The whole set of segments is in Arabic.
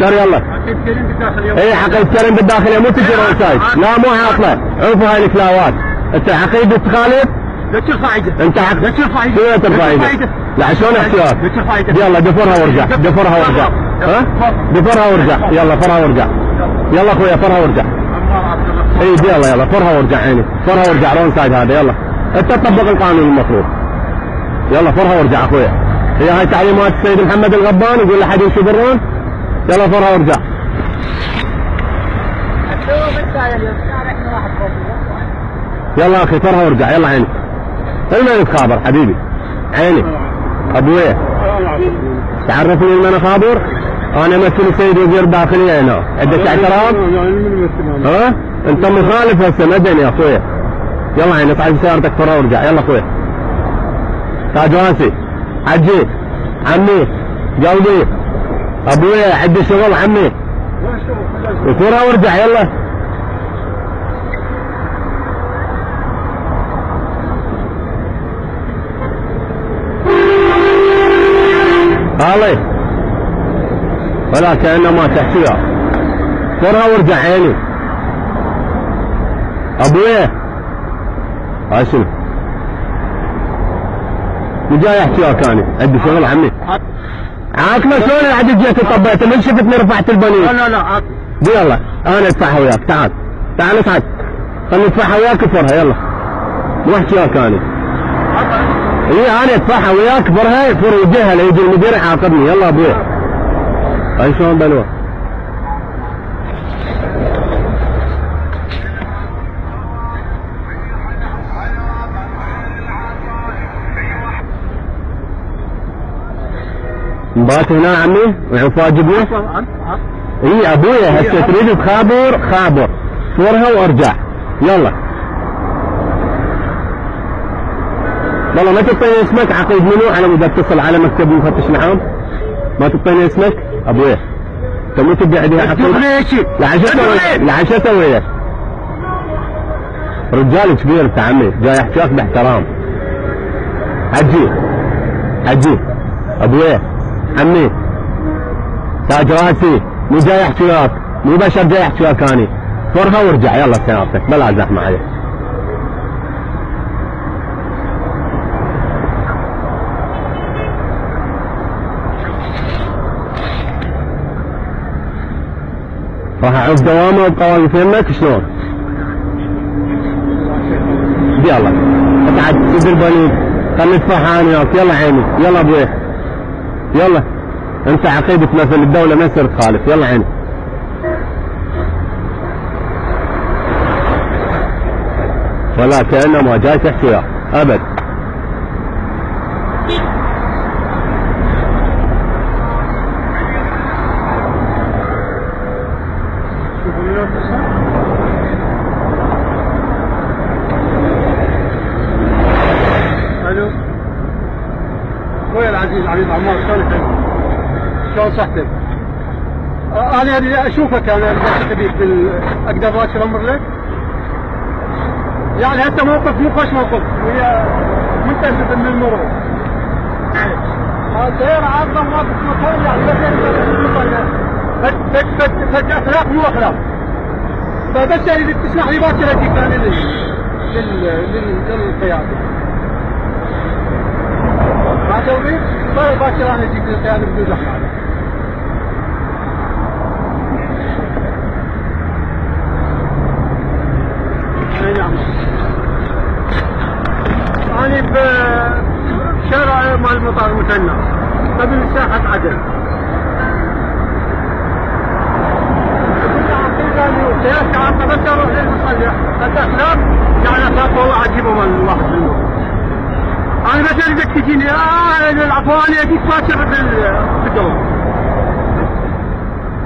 اختار يلا. عقيد كريم بالداخلية. اي عقيد كريم بالداخلية مو تجي رون سايد. لا مو عاطلة. عوفوا هاي الكلاوات. انت عقيد خالد؟ لا ترفع ايدك. انت عقيد. لا ترفع ايدك. شنو ترفع ايدك؟ لا شلون احتياط؟ لا ترفع ايدك. يلا دفرها وارجع. دفرها وارجع. ها؟ دفرها وارجع. يلا فرها وارجع. يلا اخويا فرها وارجع. اي يلا فرها وارجع عيني. فرها وارجع رون سايد هذا يلا. انت تطبق القانون المفروض. يلا فرها وارجع اخويا. هي هاي تعليمات السيد محمد الغبان يقول لحد يمشي بالرون. يلا فرها وارجع. يلا اخي فرها وارجع يلا عيني. المن تخابر حبيبي عيني ابويه. تعرفني المن اخابر؟ انا امثل السيد وزير الداخليه هنا. عندك اعتراض؟ ها؟ انت مخالف هسه مدني يا اخويا. يلا عيني اصعد بسيارتك فرها وارجع يلا اخويا. تاج راسي حجي عمي قلبي ابويا عندي شغل عمي. فرها وارجع يلا. هالي ولا كأنه ما تحكيها. فرها وارجع عيني ابويا. هاي شنو؟ وجاي احكيها انا عندي شغل عمي. عاقله شلون عاد جيت طبيت من شفتني رفعت البنين. لا عاقل. يلا انا ادفعها وياك تعال اصعد. خلني ادفعها وياك فرها يلا. مو احكيها انا. اي انا ادفعها وياك فرها فر وجهها ليجي المدير يعاقبني. يلا ابويا. هاي شلون بلوه؟ نبات هنا عمي وعوف واجبنا. اي ابويا هسه تريد تخابر خابر فرها وارجع يلا. والله ما تعطيني اسمك عقيد منو على مود اتصل على مكتب المفتش العام. ما تعطيني اسمك ابويا. انت مو تبي عندي عقيد. لعن شو سويت؟ رجال كبير انت عمي جاي احكيك باحترام. حجي ابويا عمي تاج راسي مو جاي احكيك مو بشر جاي احكيك اني. فرها وارجع يلا سيارتك بلا زحمه عليك. راح اعوف دوامه وبقواقف يمك شلون؟ يلا اقعد سد البنين خلي ادفعها انا وياك. يلا عيني يلا ابويا يلا. انت عقيد تمثل الدوله ما يصير تخالف. يلا عيني. ولا كأنه ما جاي تحكي وياه ابد. الو اخوي العزيز عبيد عمار شلون صحتك؟ انا اريد اشوفك انا بيك اقدر باكر امر لك؟ يعني هسه موقف مو خوش موقف ويا منتشر من المرور. سيارة عارضة ما بتوصل يعني بس اخلاق مو اخلاق. فبس اريد تسمح لي باكر اجيك انا للقيادة. ما تسوي؟ طيب باكر انا اجيك للقيادة بدون زحمة. نعم. أنا بشارع مال المطار المثنى قبل ساحة عدن. سيارتي عارفة بس أروح للمصلح الأخلاق يعني أخلاق والله عجيبة مال الواحد منهم. أنا بس أريدك تجيني العفو أنا أجيك باكر بالدوام.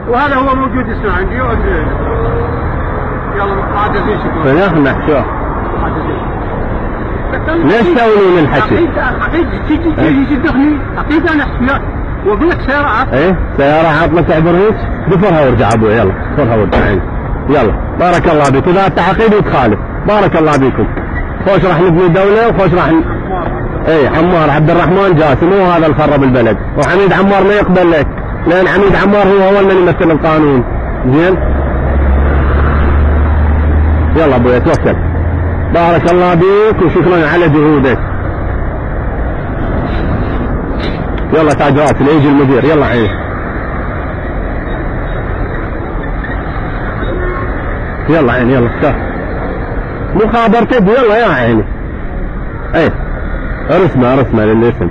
وهذا هو موجود اسمه عندي يلا عاد زين شكرا. فنحن شو؟ ليش تسوي من الحكي؟ عقيد تيجي تدخلني عقيد انا احتياط واقول لك سيارة عاطلة. ايه سيارة عاطلة تعبر هيك دفرها وارجع ابوي يلا دفرها وارجع عيني. يلا بارك الله بك اذا انت عقيد وتخالف بارك الله بكم. خوش راح نبني دولة وخوش راح ايه عمار عبد الرحمن جاسم مو هذا اللي خرب البلد وحميد عمار ما يقبل لك. لان عميد عمار هو اللي يمثل القانون. زين يلا ابويا توكل. بارك الله بيك وشكرا على جهودك. يلا تاج راسي يجي المدير. يلا عيني يلا عيني يلا استاذ مخابرتك. يلا يا عيني ايه رسمه للاسم.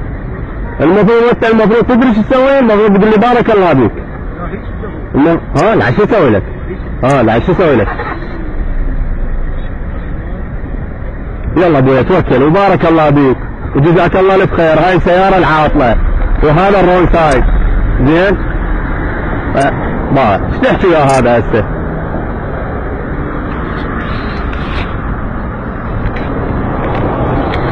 المفروض تدري شو تسوي. المفروض تقول لي بارك الله بيك. العشاء اسوي لك. العشاء اسوي لك. يلا ابويا توكل وبارك الله بيك وجزاك الله الف خير. هاي سيارة العاطلة وهذا الرول سايد. زين ايش تحكي يا هذا هسه؟